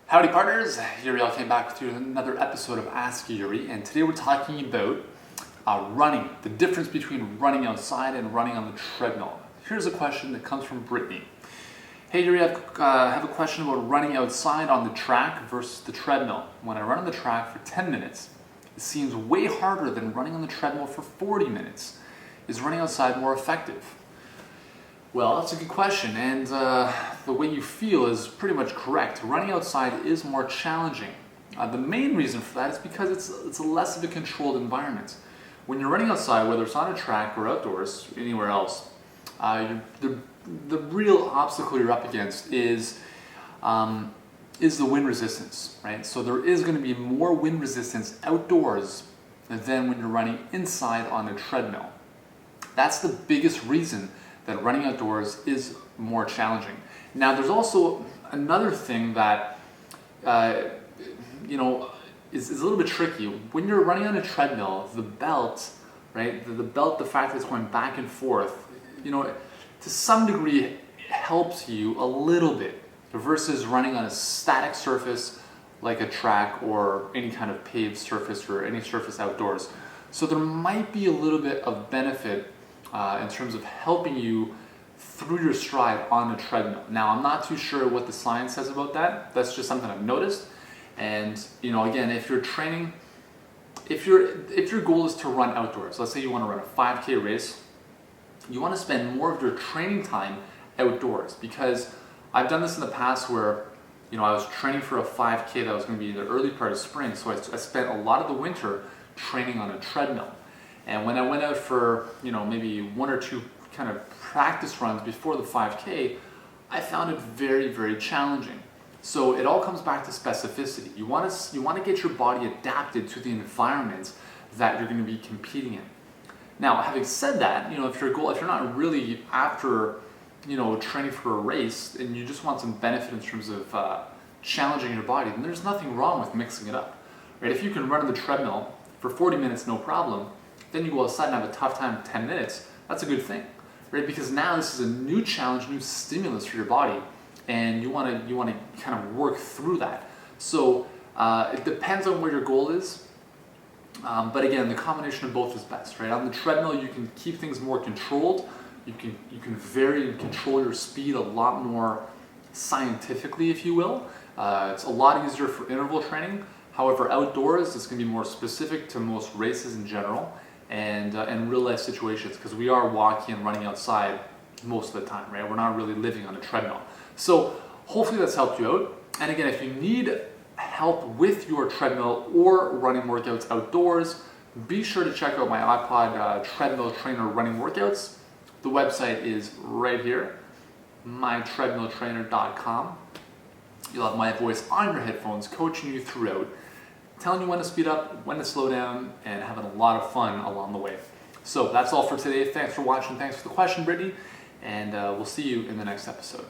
Howdy partners, Yuri came back with you another episode of Ask Yuri, and today we're talking about running, the difference between running outside and running on the treadmill. Here's a question that comes from Brittany. Hey Yuri, I have a question about running outside on the track versus the treadmill. When I run on the track for 10 minutes, it seems way harder than running on the treadmill for 40 minutes. Is running outside more effective? Well, that's a good question, and the way you feel is pretty much correct. Running outside is more challenging. The main reason for that is because it's less of a controlled environment. When you're running outside, whether it's on a track or outdoors, anywhere else, the real obstacle you're up against is the wind resistance, right? So there is going to be more wind resistance outdoors than when you're running inside on a treadmill. That's the biggest reason that running outdoors is more challenging. Now, there's also another thing that is a little bit tricky. When you're running on a treadmill, the belt, right? The belt, the fact that it's going back and forth, to some degree helps you a little bit versus running on a static surface like a track or any kind of paved surface or any surface outdoors. So there might be a little bit of benefit in terms of helping you through your stride on a treadmill. Now, I'm not too sure what the science says about that. That's just something I've noticed. And again, if you're training, if your goal is to run outdoors, let's say you want to run a 5K race, you want to spend more of your training time outdoors, because I've done this in the past where I was training for a 5K that was going to be in the early part of spring, so I spent a lot of the winter training on a treadmill. And when I went out for, maybe one or two kind of practice runs before the 5K, I found it very, very challenging. So it all comes back to specificity. You want to get your body adapted to the environment that you're going to be competing in. Now, having said that, if you're not really after, training for a race and you just want some benefit in terms of challenging your body, then there's nothing wrong with mixing it up, right? If you can run on the treadmill for 40 minutes, no problem, then you go outside and have a tough time for 10 minutes, that's a good thing, right? Because now this is a new challenge, new stimulus for your body, and you want to kind of work through that. So it depends on where your goal is, but again, the combination of both is best, right? On the treadmill, you can keep things more controlled. You can vary and control your speed a lot more scientifically, if you will. It's a lot easier for interval training. However, outdoors, it's going to be more specific to most races in general and real life situations, because we are walking and running outside most of the time, right? We're not really living on a treadmill. So hopefully that's helped you out. And again, if you need help with your treadmill or running workouts outdoors, be sure to check out my iPod treadmill trainer running workouts. The website is right here, mytreadmilltrainer.com. You'll have my voice on your headphones coaching you throughout, telling you when to speed up, when to slow down, and having a lot of fun along the way. So that's all for today. Thanks for watching. Thanks for the question, Brittany. And we'll see you in the next episode.